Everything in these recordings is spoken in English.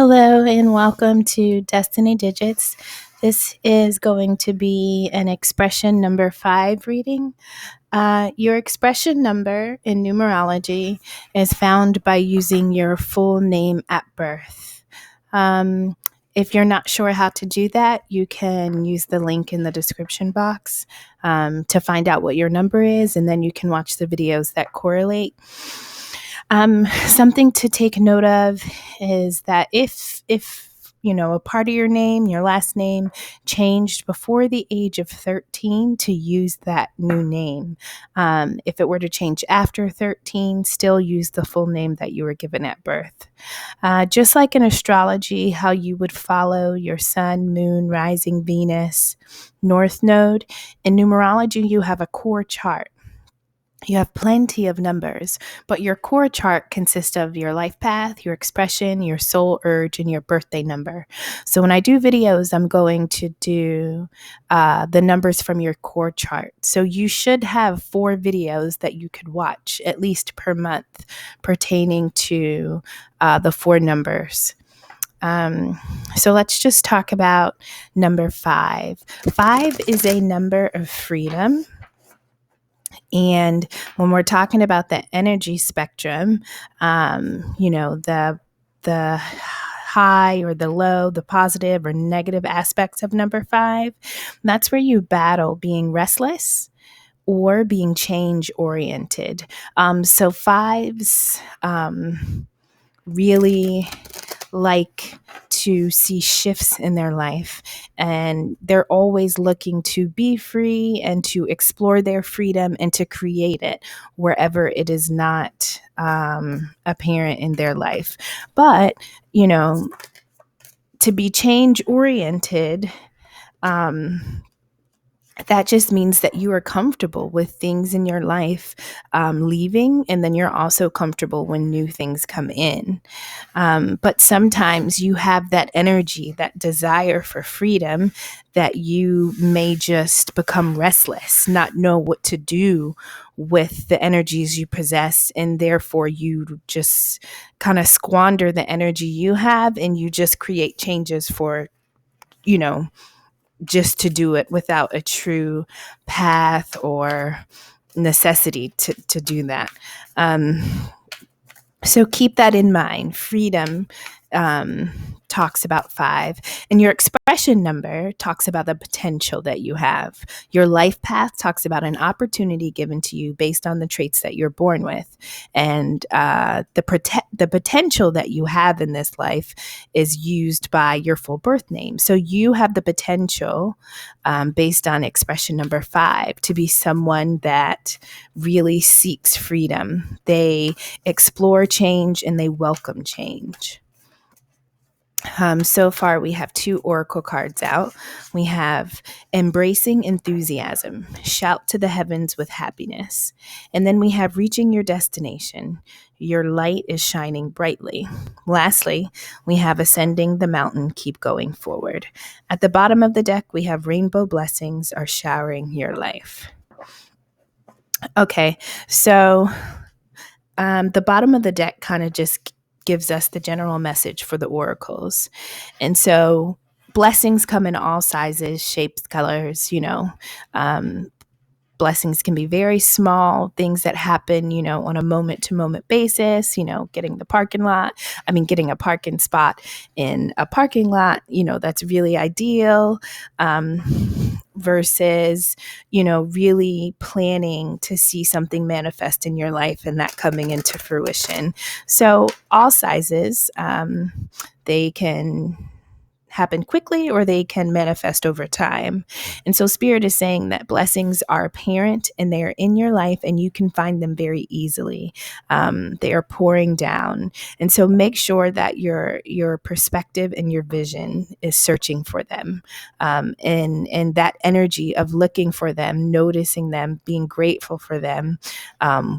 Hello and welcome to Destiny Digits. This is going to be an expression number 5 reading. Your expression number in numerology is found by using your full name at birth. If you're not sure how to do that, you can use the link in the description box to find out what your number is, and then you can watch the videos that correlate. Something to take note of is that if a part of your name, your last name, changed before the age of 13, to use that new name. If it were to change after 13, still use the full name that you were given at birth. Just like in astrology, how you would follow your sun, moon, rising, Venus, north node, in numerology, you have a core chart. You have plenty of numbers, but your core chart consists of your life path, your expression, your soul urge, and your birthday number. So when I do videos, I'm going to do the numbers from your core chart. So you should have 4 videos that you could watch at least per month pertaining to the 4 numbers. So let's just talk about number 5. 5 is a number of freedom. And when we're talking about the energy spectrum, the high or the low, the positive or negative aspects of number 5, that's where you battle being restless or being change oriented. So 5s really like to see shifts in their life, and they're always looking to be free and to explore their freedom and to create it wherever it is not apparent in their life. But to be change oriented, that just means that you are comfortable with things in your life leaving, and then you're also comfortable when new things come in. But sometimes you have that energy, that desire for freedom, that you may just become restless, not know what to do with the energies you possess, and therefore you just kind of squander the energy you have, and you just create changes for, just to do it without a true path or necessity to do that. So keep that in mind. Freedom talks about 5, and your expression number talks about the potential that you have. Your life path talks about an opportunity given to you based on the traits that you're born with, and the potential that you have in this life is used by your full birth name. So you have the potential, based on expression number 5, to be someone that really seeks freedom. They explore change and they welcome change. So far, we have 2 oracle cards out. We have embracing enthusiasm, shout to the heavens with happiness. And then we have reaching your destination. Your light is shining brightly. Lastly, we have ascending the mountain, keep going forward. At the bottom of the deck, we have rainbow blessings are showering your life. Okay, so the bottom of the deck kind of just gives us the general message for the oracles. And so blessings come in all sizes, shapes, colors, blessings can be very small things that happen, on a moment to moment basis, getting a parking spot in a parking lot, that's really ideal, versus, really planning to see something manifest in your life and that coming into fruition. So all sizes, they can happen quickly or they can manifest over time. And so Spirit is saying that blessings are apparent and they are in your life and you can find them very easily. They are pouring down. And so make sure that your perspective and your vision is searching for them. And that energy of looking for them, noticing them, being grateful for them,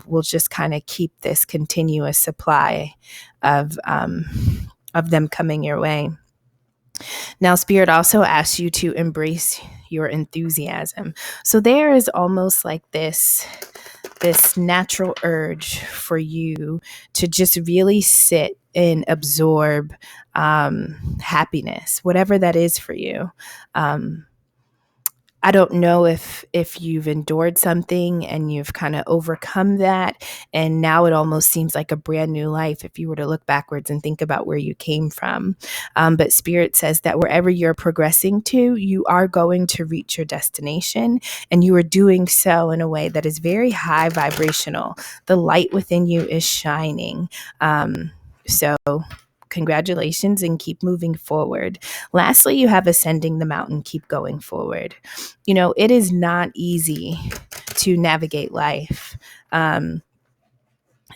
will just kind of keep this continuous supply of them coming your way. Now, Spirit also asks you to embrace your enthusiasm. So there is almost like this natural urge for you to just really sit and absorb happiness, whatever that is for you. I don't know if you've endured something and you've kind of overcome that, and now it almost seems like a brand new life if you were to look backwards and think about where you came from. But Spirit says that wherever you're progressing to, you are going to reach your destination, and you are doing so in a way that is very high vibrational. The light within you is shining. So congratulations, and keep moving forward. Lastly, you have ascending the mountain, keep going forward. It is not easy to navigate life.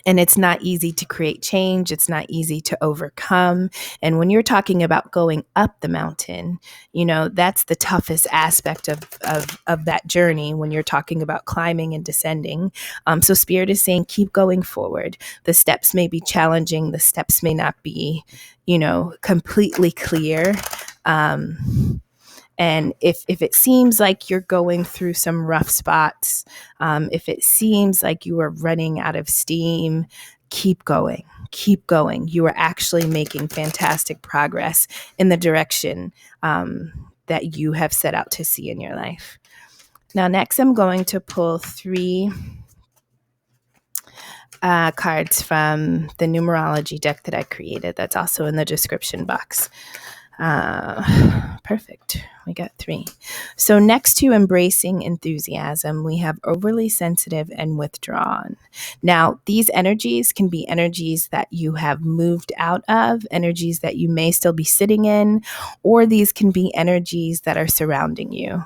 And it's not easy to create change. It's not easy to overcome. And when you're talking about going up the mountain, that's the toughest aspect of that journey when you're talking about climbing and descending. So Spirit is saying, keep going forward. The steps may be challenging. The steps may not be, completely clear. And if it seems like you're going through some rough spots, if it seems like you are running out of steam, keep going. Keep going. You are actually making fantastic progress in the direction that you have set out to see in your life. Now, next, I'm going to pull 3 cards from the Numerology deck that I created. That's also in the description box. Perfect. We got 3. So next to embracing enthusiasm, we have overly sensitive and withdrawn. Now, these energies can be energies that you have moved out of, energies that you may still be sitting in, or these can be energies that are surrounding you.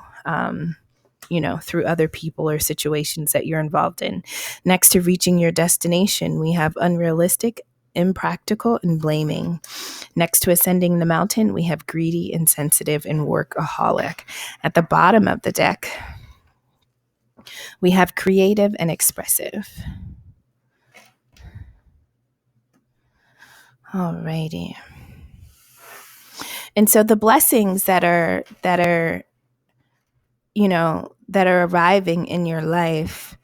Through other people or situations that you're involved in. Next to reaching your destination, we have unrealistic, impractical, and blaming. Next to ascending the mountain, we have greedy, insensitive, and workaholic. At the bottom of the deck, we have creative and expressive. Alrighty. And so the blessings that are arriving in your life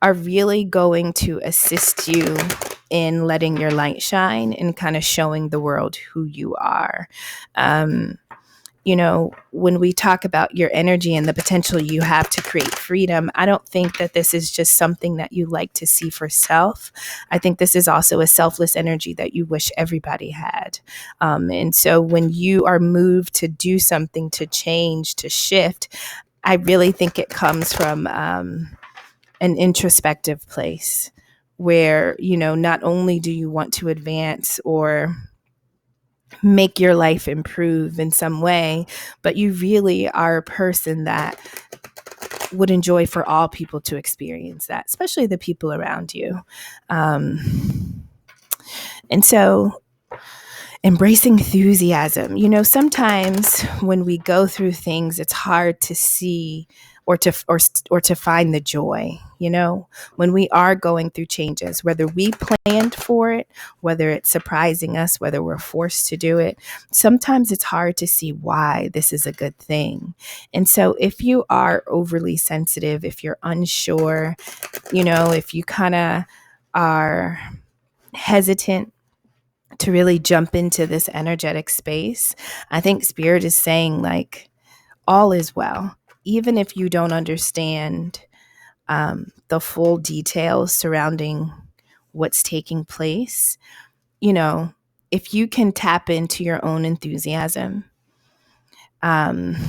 are really going to assist you in letting your light shine and kind of showing the world who you are. When we talk about your energy and the potential you have to create freedom, I don't think that this is just something that you like to see for self. I think this is also a selfless energy that you wish everybody had. And so when you are moved to do something, to change, to shift, I really think it comes from an introspective place where, not only do you want to advance or make your life improve in some way, but you really are a person that would enjoy for all people to experience that, especially the people around you. And so embracing enthusiasm, sometimes when we go through things, it's hard to see or to find the joy, when we are going through changes, whether we planned for it, whether it's surprising us, whether we're forced to do it. Sometimes it's hard to see why this is a good thing. And so if you are overly sensitive, if you're unsure, if you kind of are hesitant to really jump into this energetic space, I think Spirit is saying, like, all is well. Even if you don't understand the full details surrounding what's taking place, if you can tap into your own enthusiasm and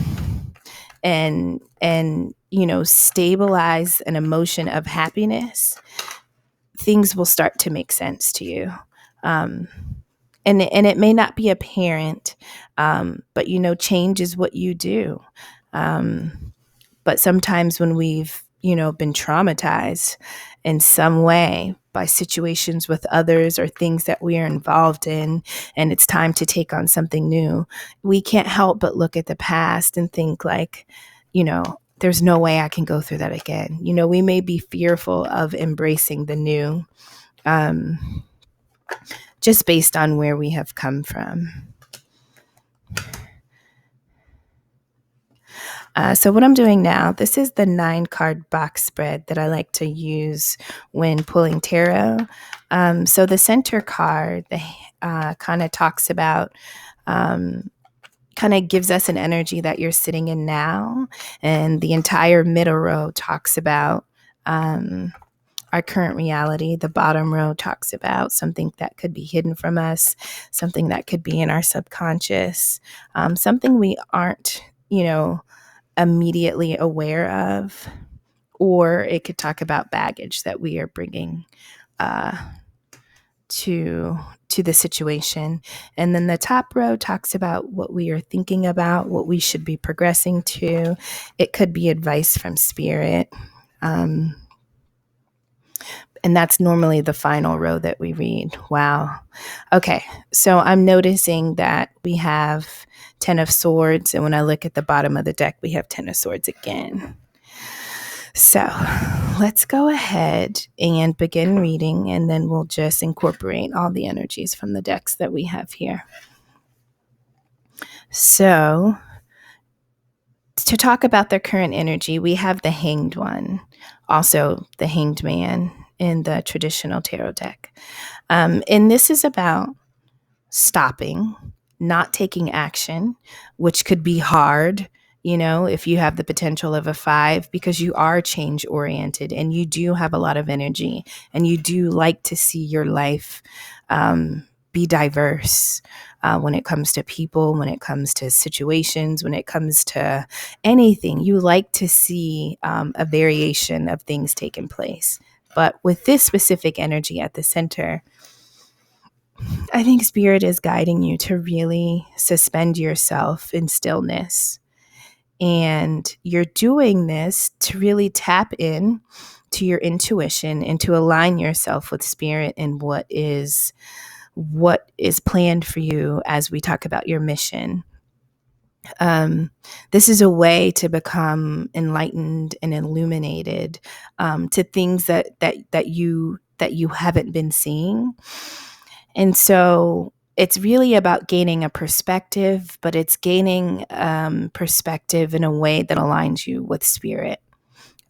stabilize an emotion of happiness, things will start to make sense to you. And it may not be apparent, but change is what you do. But sometimes when we've been traumatized in some way by situations with others or things that we are involved in, and it's time to take on something new, we can't help but look at the past and think like, there's no way I can go through that again. We may be fearful of embracing the new, just based on where we have come from. So what I'm doing now, this is the 9 card box spread that I like to use when pulling tarot. So the center card kind of talks about, kind of gives us an energy that you're sitting in now. And the entire middle row talks about our current reality. The bottom row talks about something that could be hidden from us, something that could be in our subconscious, something we aren't, immediately aware of, or it could talk about baggage that we are bringing uh, to the situation. And then the top row talks about what we are thinking about, what we should be progressing to. It could be advice from spirit. Um, and that's normally the final row that we read. Wow. Okay. So I'm noticing that we have 10 of swords. And when I look at the bottom of the deck, we have 10 of swords again. So let's go ahead and begin reading, and then we'll just incorporate all the energies from the decks that we have here. So to talk about their current energy, we have the Hanged One, also the Hanged Man in the traditional tarot deck. And this is about stopping, not taking action, which could be hard, if you have the potential of a 5, because you are change oriented and you do have a lot of energy and you do like to see your life be diverse when it comes to people, when it comes to situations, when it comes to anything. You like to see a variation of things taking place. But with this specific energy at the center, I think spirit is guiding you to really suspend yourself in stillness. And you're doing this to really tap in to your intuition and to align yourself with spirit and what is planned for you as we talk about your mission. This is a way to become enlightened and illuminated to things that you haven't been seeing. And so it's really about gaining a perspective, but it's gaining perspective in a way that aligns you with spirit.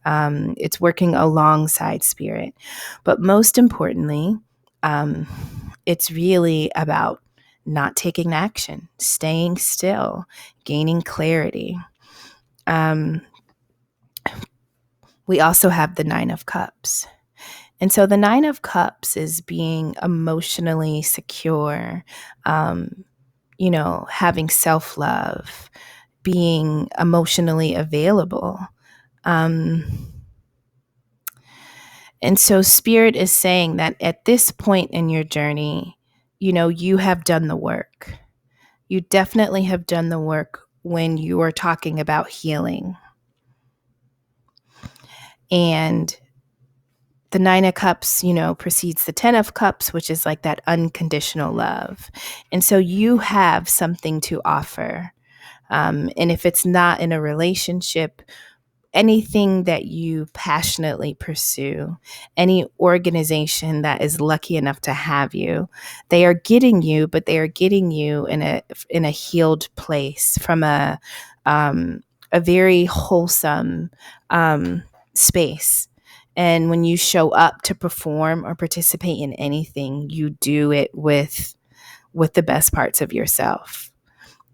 It's working alongside spirit. But most importantly, it's really about not taking action, staying still, gaining clarity. We also have the 9 of Cups. And so the 9 of Cups is being emotionally secure, having self-love, being emotionally available. And so Spirit is saying that at this point in your journey, you have done the work. You definitely have done the work when you are talking about healing. And the 9 of Cups, precedes the 10 of Cups, which is like that unconditional love. And so you have something to offer. And if it's not in a relationship, anything that you passionately pursue, any organization that is lucky enough to have you, they are getting you, but they are getting you in a healed place from a very wholesome space. And when you show up to perform or participate in anything, you do it with the best parts of yourself.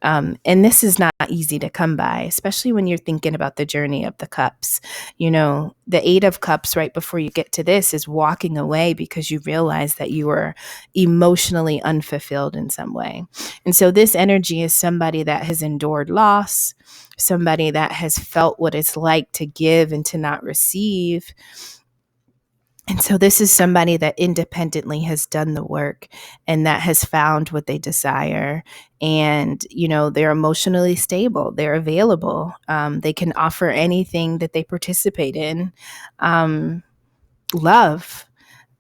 And this is not easy to come by, especially when you're thinking about the journey of the cups. The 8 of Cups right before you get to this is walking away because you realize that you were emotionally unfulfilled in some way. And so this energy is somebody that has endured loss, somebody that has felt what it's like to give and to not receive. And so this is somebody that independently has done the work and that has found what they desire. And, they're emotionally stable. They're available. They can offer anything that they participate in. Love.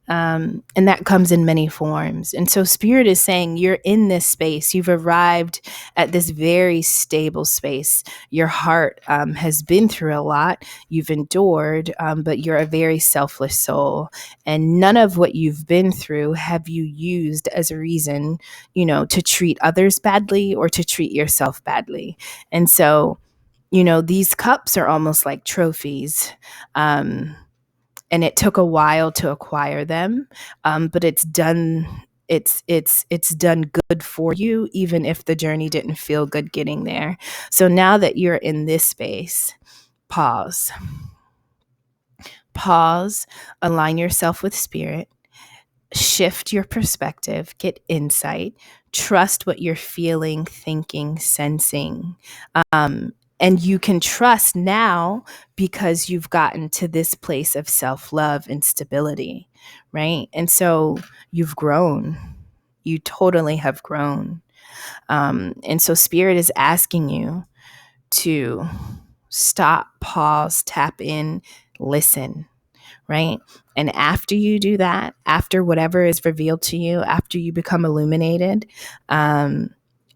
And that comes in many forms. And so Spirit is saying you're in this space. You've arrived at this very stable space. Your heart has been through a lot. You've endured, but you're a very selfless soul. And none of what you've been through have you used as a reason, to treat others badly or to treat yourself badly. And so these cups are almost like trophies. And it took a while to acquire them, but it's done. It's done good for you, even if the journey didn't feel good getting there. So now that you're in this space, pause, pause, align yourself with spirit, shift your perspective, get insight, trust what you're feeling, thinking, sensing. And you can trust now because you've gotten to this place of self-love and stability, right? And so you've grown. You totally have grown. And so spirit is asking you to stop, pause, tap in, listen, right? And after you do that, after whatever is revealed to you, after you become illuminated,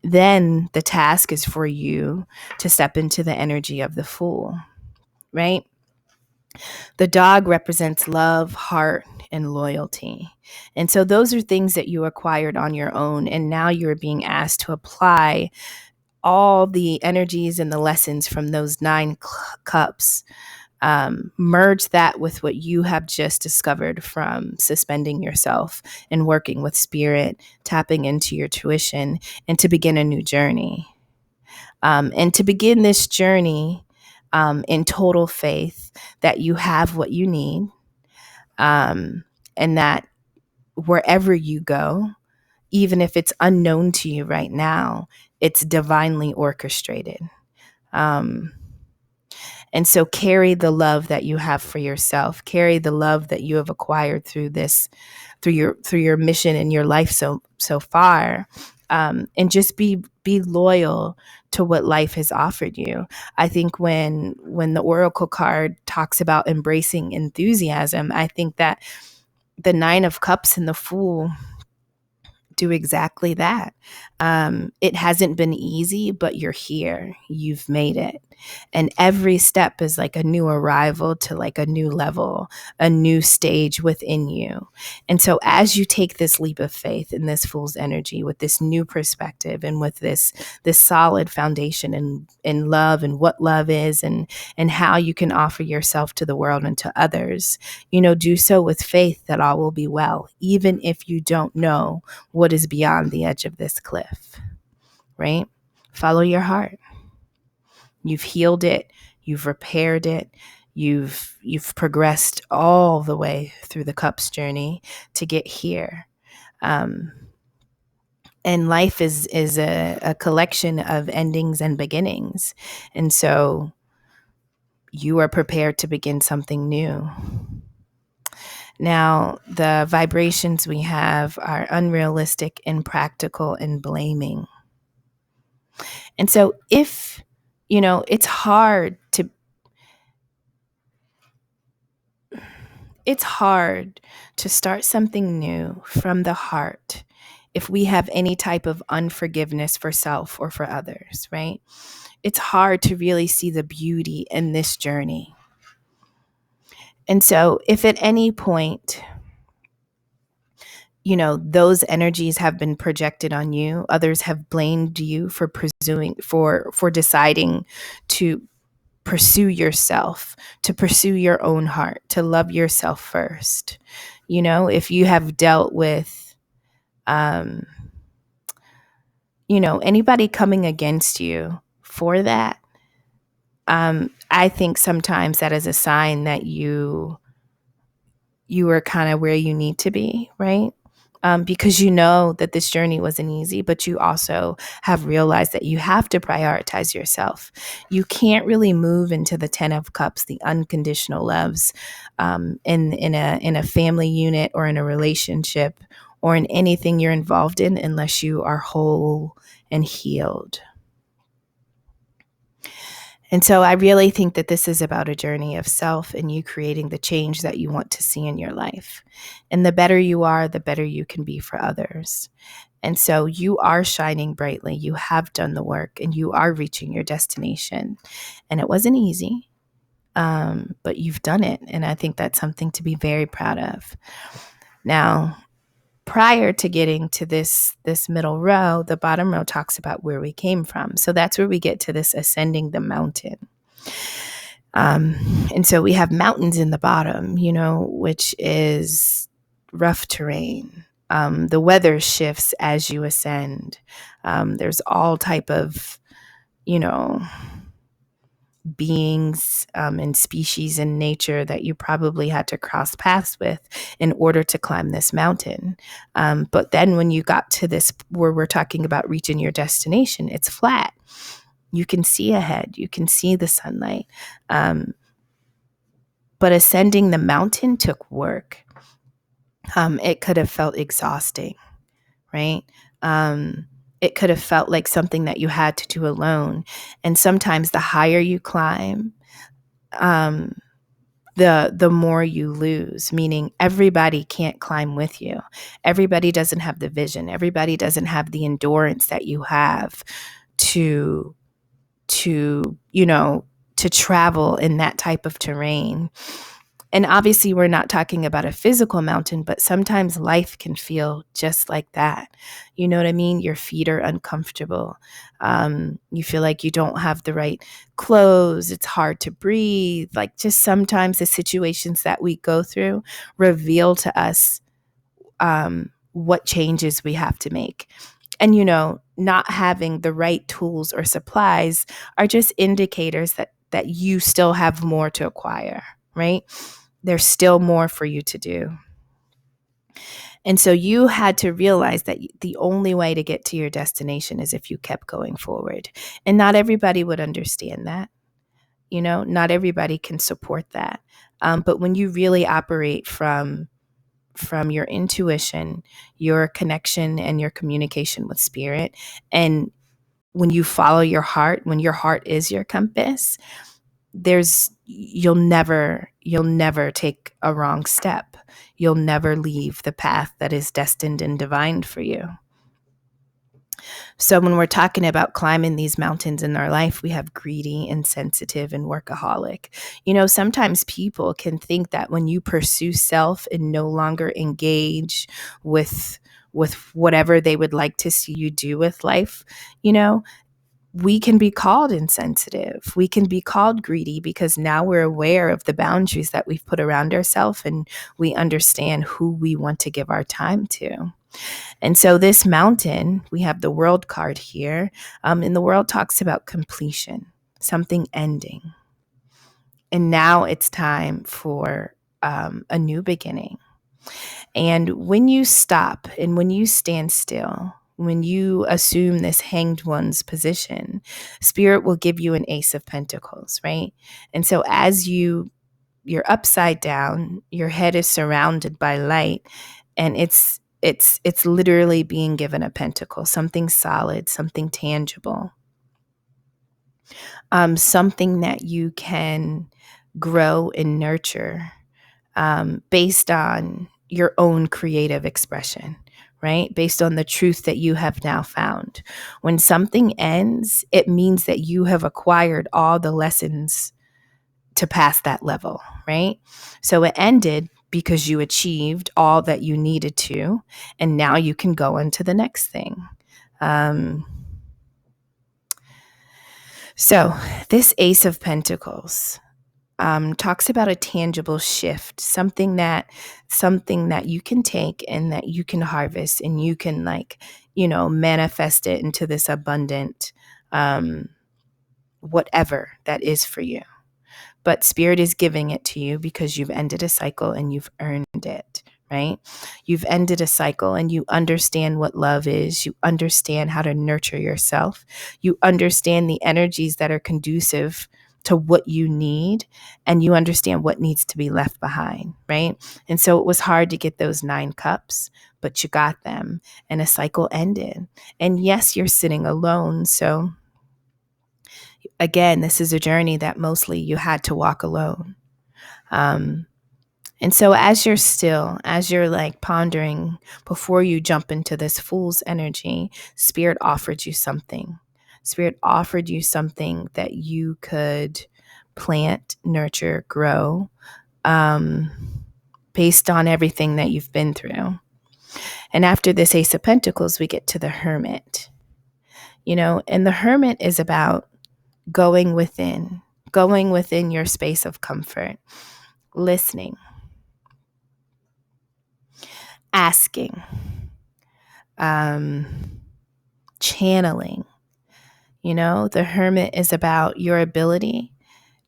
then the task is for you to step into the energy of the Fool, right? The dog represents love, heart, and loyalty. And so those are things that you acquired on your own. And now you're being asked to apply all the energies and the lessons from those 9 cups. Merge that with what you have just discovered from suspending yourself and working with spirit, tapping into your tuition, and to begin a new journey. And to begin this journey in total faith that you have what you need, and that wherever you go, even if it's unknown to you right now, it's divinely orchestrated. And so carry the love that you have for yourself, carry the love that you have acquired through your mission in your life so far, and just be loyal to what life has offered you. I think when the Oracle card talks about embracing enthusiasm, I think that the 9 of Cups and the Fool do exactly that. It hasn't been easy, but you're here. You've made it. And every step is like a new arrival to like a new level, a new stage within you. And so as you take this leap of faith in this Fool's energy with this new perspective and with this solid foundation in love and what love is and how you can offer yourself to the world and to others, do so with faith that all will be well, even if you don't know what is beyond the edge of this cliff, right? Follow your heart. You've healed it. You've repaired it. You've progressed all the way through the Cups journey to get here. And life is a collection of endings and beginnings. And so you are prepared to begin something new. Now, the vibrations we have are unrealistic, impractical, and blaming. And so if, it's hard to start something new from the heart if we have any type of unforgiveness for self or for others, right? It's hard to really see the beauty in this journey. And so if at any point, those energies have been projected on you, others have blamed you for deciding to pursue yourself, to pursue your own heart, to love yourself first. If you have dealt with, anybody coming against you for that, I think sometimes that is a sign that you are kind of where you need to be, right? Because you know that this journey wasn't easy, but you also have realized that you have to prioritize yourself. You can't really move into the 10 of Cups, the unconditional loves, in a family unit or in a relationship or in anything you're involved in unless you are whole and healed. And so I really think that this is about a journey of self and you creating the change that you want to see in your life. And the better you are, the better you can be for others. And so you are shining brightly. You have done the work and you are reaching your destination. And it wasn't easy, but you've done it. And I think that's something to be very proud of. Now, prior to getting to this middle row, the bottom row talks about where we came from. So that's where we get to this ascending the mountain. And so we have mountains in the bottom, which is rough terrain. The weather shifts as you ascend. There's all type of, beings and species in nature that you probably had to cross paths with in order to climb this mountain. But then when you got to this, where we're talking about reaching your destination, it's flat. You can see ahead. You can see the sunlight. But ascending the mountain took work. It could have felt exhausting, right? It could have felt like something that you had to do alone. And sometimes the higher you climb, the more you lose, meaning everybody can't climb with you. Everybody doesn't have the vision. Everybody doesn't have the endurance that you have to travel in that type of terrain. And obviously, we're not talking about a physical mountain, but sometimes life can feel just like that. You know what I mean? Your feet are uncomfortable. You feel like you don't have the right clothes. It's hard to breathe. Like, just sometimes the situations that we go through reveal to us what changes we have to make. And, not having the right tools or supplies are just indicators that you still have more to acquire, right? There's still more for you to do. And so you had to realize that the only way to get to your destination is if you kept going forward. And not everybody would understand that. Not everybody can support that. But when you really operate from your intuition, your connection and your communication with spirit, and when you follow your heart, when your heart is your compass, you'll never take a wrong step. You'll never leave the path that is destined and divine for you. So when we're talking about climbing these mountains in our life, we have greedy, insensitive, and workaholic. Sometimes people can think that when you pursue self and no longer engage with whatever they would like to see you do with life, we can be called insensitive. We can be called greedy because now we're aware of the boundaries that we've put around ourselves, and we understand who we want to give our time to. And so this mountain, we have the world card here, and the world talks about completion, something ending. And now it's time for a new beginning. And when you stop and when you stand still, when you assume this hanged one's position, spirit will give you an ace of pentacles, right? And so as you're upside down, your head is surrounded by light, and it's literally being given a pentacle, something solid, something tangible, something that you can grow and nurture based on your own creative expression, right? Based on the truth that you have now found. When something ends, it means that you have acquired all the lessons to pass that level, right? So it ended because you achieved all that you needed to, and now you can go into the next thing. So this Ace of Pentacles talks about a tangible shift, something that you can take and that you can harvest, and you can manifest it into this abundant whatever that is for you. But spirit is giving it to you because you've ended a cycle and you've earned it, right? You've ended a cycle and you understand what love is. You understand how to nurture yourself. You understand the energies that are conducive to what you need, and you understand what needs to be left behind, right? And so it was hard to get those 9 cups, but you got them, and a cycle ended. And yes, you're sitting alone. So again, this is a journey that mostly you had to walk alone. And so as you're like pondering before you jump into this fool's energy, spirit offered you something. Spirit offered you something that you could plant, nurture, grow, based on everything that you've been through. And after this Ace of Pentacles, we get to the Hermit, and the Hermit is about going within your space of comfort, listening, asking, channeling. The Hermit is about your ability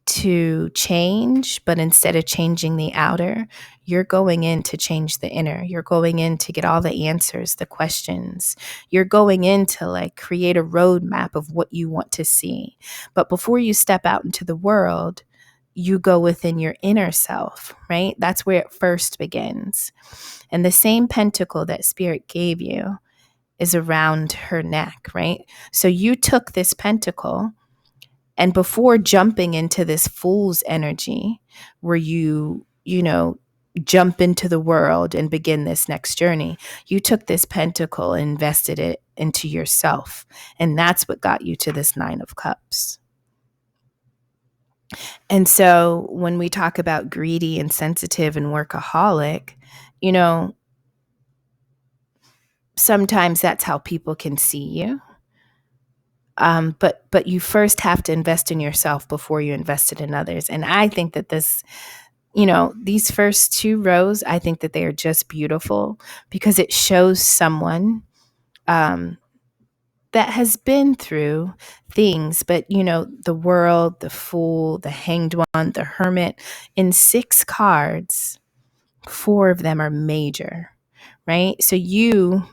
to change, but instead of changing the outer, you're going in to change the inner. You're going in to get all the answers, the questions. You're going in to create a roadmap of what you want to see. But before you step out into the world, you go within your inner self, right? That's where it first begins. And the same pentacle that Spirit gave you is around her neck, right? So you took this pentacle, and before jumping into this fool's energy where jump into the world and begin this next journey, you took this pentacle and invested it into yourself. And that's what got you to this Nine of Cups. And so when we talk about greedy and sensitive and workaholic, sometimes that's how people can see you. But you first have to invest in yourself before you invested in others. And I think that these first two rows, I think that they are just beautiful because it shows someone that has been through things. But, the World, the Fool, the Hanged One, the Hermit, in 6 cards, 4 of them are major, right? So you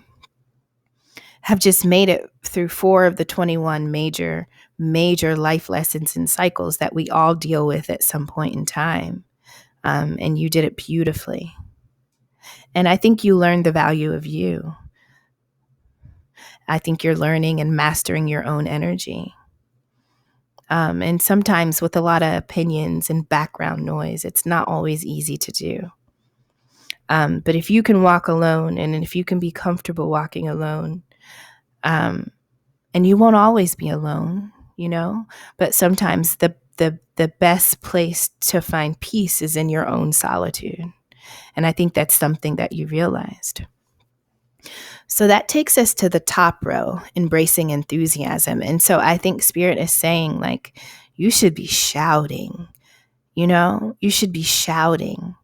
have just made it through 4 of the 21 major life lessons and cycles that we all deal with at some point in time. And you did it beautifully. And I think you learned the value of you. I think you're learning and mastering your own energy. And sometimes with a lot of opinions and background noise, it's not always easy to do. But if you can walk alone, and if you can be comfortable walking alone, and you won't always be alone, but sometimes the best place to find peace is in your own solitude. And I think that's something that you realized. So that takes us to the top row, embracing enthusiasm. And so I think Spirit is saying, you should be shouting, you should be shouting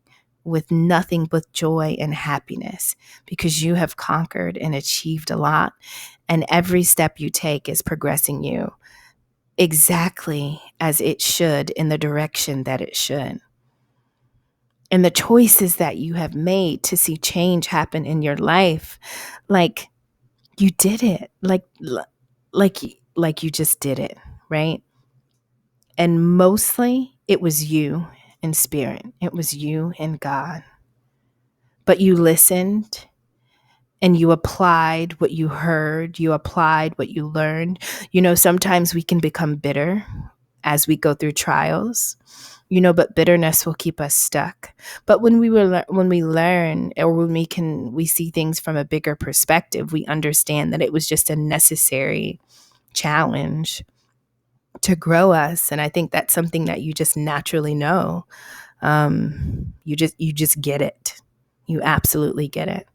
with nothing but joy and happiness because you have conquered and achieved a lot. And every step you take is progressing you exactly as it should, in the direction that it should. And the choices that you have made to see change happen in your life, you did it, like you just did it, right? And mostly it was you and Spirit. It was you and God. But you listened and you applied what you heard. You applied what you learned. Sometimes we can become bitter as we go through trials, but bitterness will keep us stuck. But when we learn, or when we see things from a bigger perspective, we understand that it was just a necessary challenge to grow us. And I think that's something that you just naturally know. You just get it. You absolutely get it.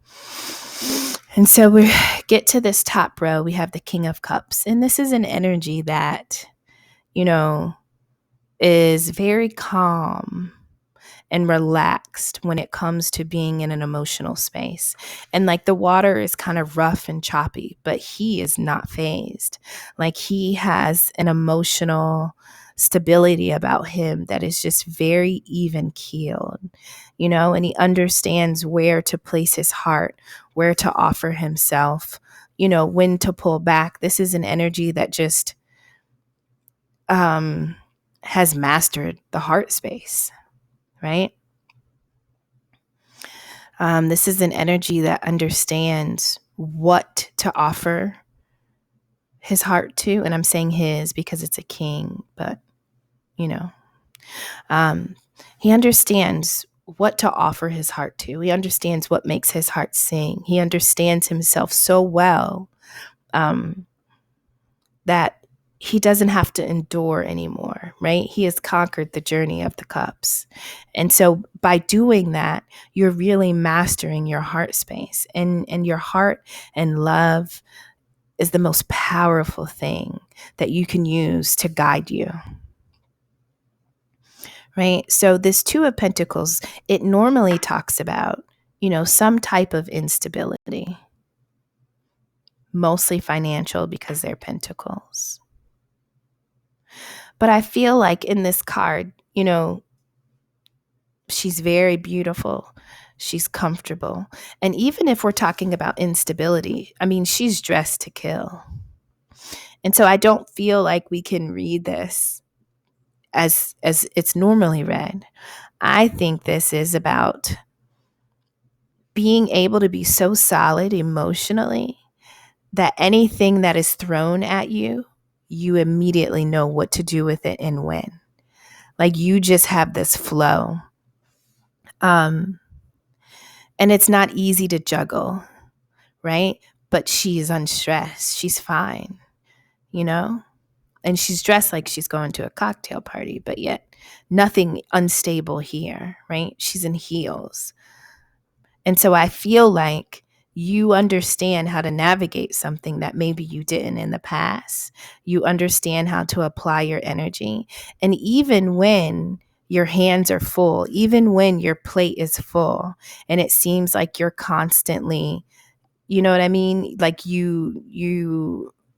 And so we get to this top row. We have the King of Cups. And this is an energy that, is very calm and relaxed when it comes to being in an emotional space. And the water is kind of rough and choppy, but he is not fazed. He has an emotional stability about him that is just very even keeled, and he understands where to place his heart, where to offer himself, when to pull back. This is an energy that just has mastered the heart space, right? This is an energy that understands what to offer his heart to. And I'm saying his because it's a king, but, he understands what to offer his heart to. He understands what makes his heart sing. He understands himself so well that he doesn't have to endure anymore, right? He has conquered the journey of the cups. And so by doing that, you're really mastering your heart space, and your heart and love is the most powerful thing that you can use to guide you, right? So this Two of Pentacles, it normally talks about, some type of instability, mostly financial because they're pentacles. But I feel like in this card, she's very beautiful. She's comfortable. And even if we're talking about instability, I mean, she's dressed to kill. And so I don't feel like we can read this as it's normally read. I think this is about being able to be so solid emotionally that anything that is thrown at you, you immediately know what to do with it and when. Like you just have this flow. And it's not easy to juggle, right? But she is unstressed. She's fine, And she's dressed like she's going to a cocktail party, but yet nothing unstable here, right? She's in heels. And so I feel like you understand how to navigate something that maybe you didn't in the past. You understand how to apply your energy. And even when your hands are full, even when your plate is full and it seems like you're constantly, you know what I mean? Like you're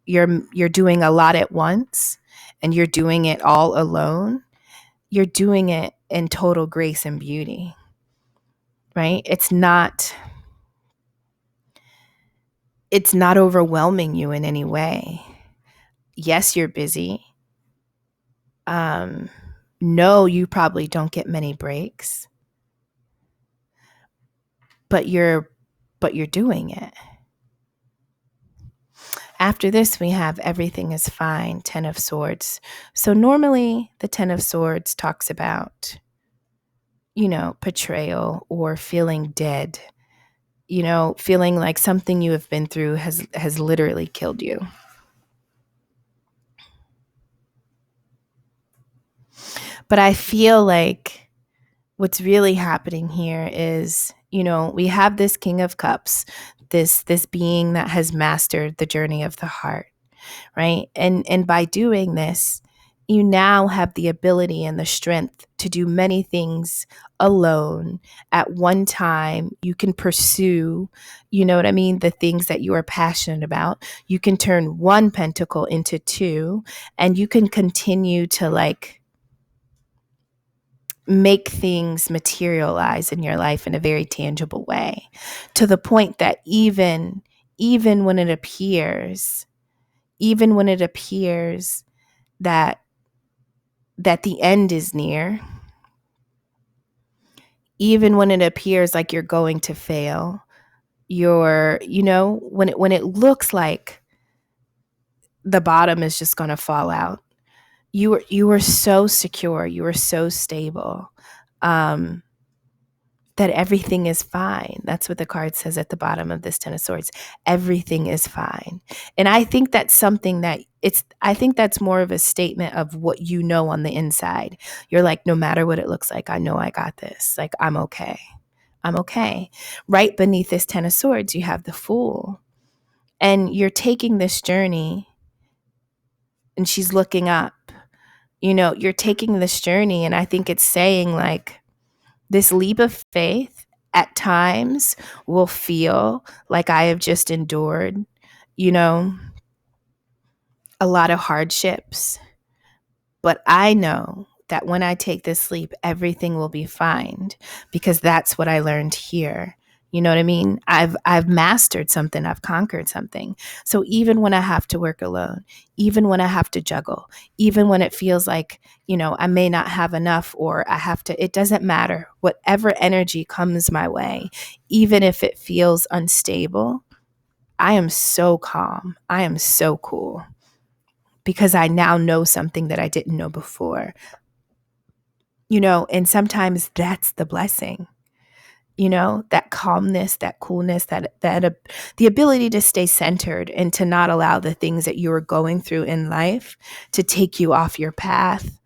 doing a lot at once and you're doing it all alone. You're doing it in total grace and beauty, right? It's not overwhelming you in any way. Yes, you're busy. No, you probably don't get many breaks, but you're doing it. After this, we have everything is fine, Ten of Swords. So normally the Ten of Swords talks about, betrayal or feeling dead, feeling like something you have been through has literally killed you. But I feel like what's really happening here is, we have this King of Cups, this being that has mastered the journey of the heart, right? And by doing this, you now have the ability and the strength to do many things alone at one time. You can pursue, the things that you are passionate about. You can turn one pentacle into two, and you can continue to make things materialize in your life in a very tangible way, to the point that even when it appears that the end is near, even when it appears like you're going to fail, when it looks like the bottom is just going to fall out, you were so secure, you were so stable, that everything is fine. That's what the card says at the bottom of this Ten of Swords. Everything is fine. And I think that's something I think that's more of a statement of what you know on the inside. You're like, no matter what it looks like, I know I got this. Like, I'm okay. I'm okay. Right beneath this Ten of Swords, you have the Fool. And you're taking this journey, and she's looking up. You're taking this journey, and I think it's saying like, this leap of faith at times will feel like I have just endured, a lot of hardships. But I know that when I take this leap, everything will be fine, because that's what I learned here. You know what I mean? I've mastered something. I've conquered something. So even when I have to work alone, even when I have to juggle, even when it feels like, I may not have enough, or I have to, it doesn't matter. Whatever energy comes my way, even if it feels unstable, I am so calm. I am so cool, because I now know something that I didn't know before. And sometimes that's the blessing. that calmness, that coolness, the ability to stay centered and to not allow the things that you are going through in life to take you off your path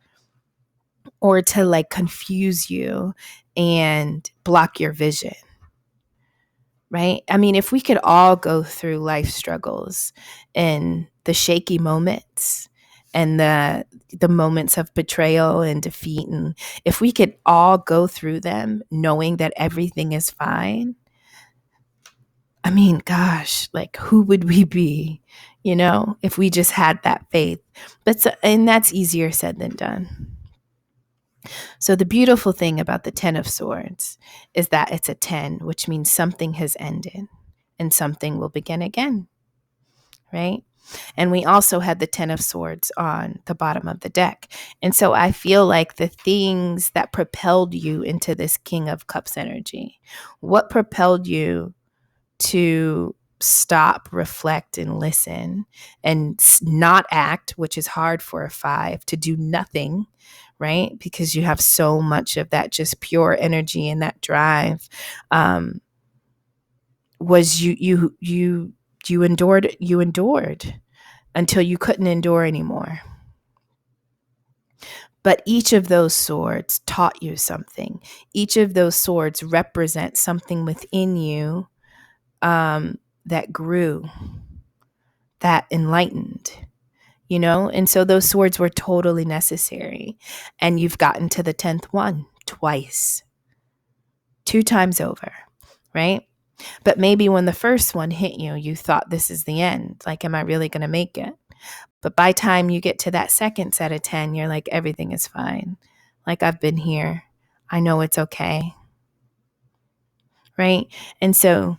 or to like confuse you and block your vision. Right? I mean, if we could all go through life struggles and the shaky moments and the moments of betrayal and defeat, and if we could all go through them knowing that everything is fine, I mean, gosh, like who would we be, if we just had that faith? And that's easier said than done. So the beautiful thing about the 10 of Swords is that it's a 10, which means something has ended and something will begin again, right? And we also had the 10 of Swords on the bottom of the deck. And so I feel like the things that propelled you into this King of Cups energy, what propelled you to stop, reflect, and listen and not act, which is hard for a 5, to do nothing, right? Because you have so much of that just pure energy and that drive. Was you endured until you couldn't endure anymore. But each of those swords taught you something. Each of those swords represent something within you that grew, that enlightened, And so those swords were totally necessary. And you've gotten to the 10th one twice, 2 times over, right? But maybe when the first one hit you, you thought this is the end. Like, am I really going to make it? But by time you get to that second set of 10, you're like, everything is fine. Like, I've been here. I know it's okay. Right? And so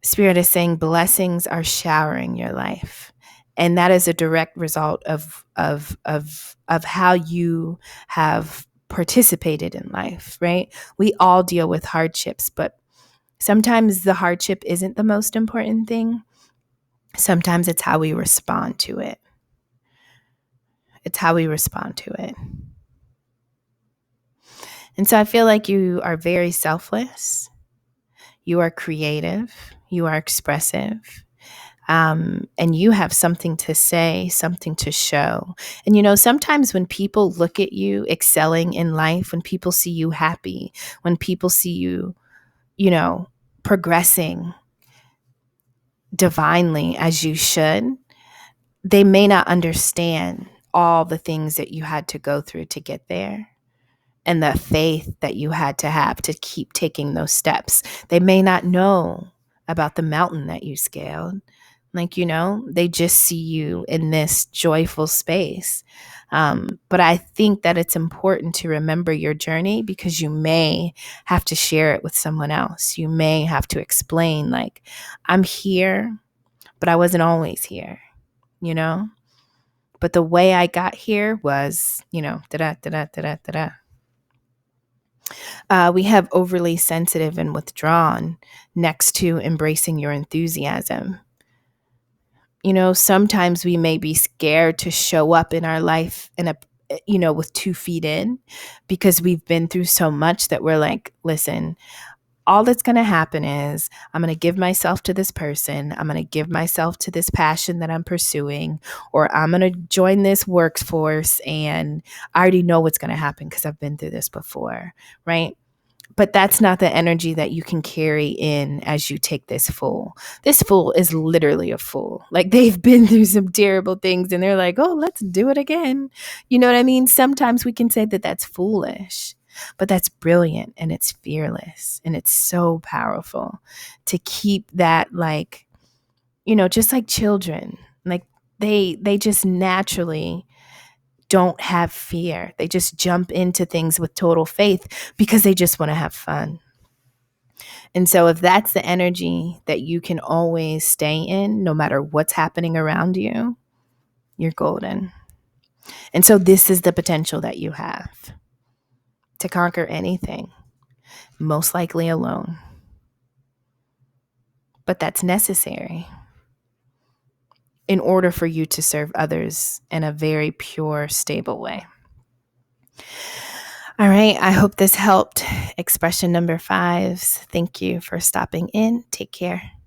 Spirit is saying blessings are showering your life. And that is a direct result of how you have participated in life, right? We all deal with hardships, but sometimes the hardship isn't the most important thing. Sometimes it's how we respond to it. It's how we respond to it. And so I feel like you are very selfless. You are creative. You are expressive. And you have something to say, something to show. And, sometimes when people look at you excelling in life, when people see you happy, when people see you, progressing divinely as you should, they may not understand all the things that you had to go through to get there and the faith that you had to have to keep taking those steps. They may not know about the mountain that you scaled. Like, they just see you in this joyful space. But I think that it's important to remember your journey because you may have to share it with someone else. You may have to explain, like, I'm here, but I wasn't always here, But the way I got here was, da-da. We have overly sensitive and withdrawn next to embracing your enthusiasm. Sometimes we may be scared to show up in our life with 2 feet in because we've been through so much that we're like, listen, all that's going to happen is I'm going to give myself to this person. I'm going to give myself to this passion that I'm pursuing, or I'm going to join this workforce and I already know what's going to happen because I've been through this before, right? But that's not the energy that you can carry in as you take this fool. This fool is literally a fool. Like, they've been through some terrible things and they're like, oh, let's do it again. You know what I mean? Sometimes we can say that that's foolish, but that's brilliant and it's fearless and it's so powerful to keep that, like, just like children, like they just naturally don't have fear. They just jump into things with total faith because they just want to have fun. And so if that's the energy that you can always stay in, no matter what's happening around you, you're golden. And so this is the potential that you have to conquer anything, most likely alone. But that's necessary in order for you to serve others in a very pure, stable way. All right. I hope this helped. Expression number 5s, thank you for stopping in. Take care.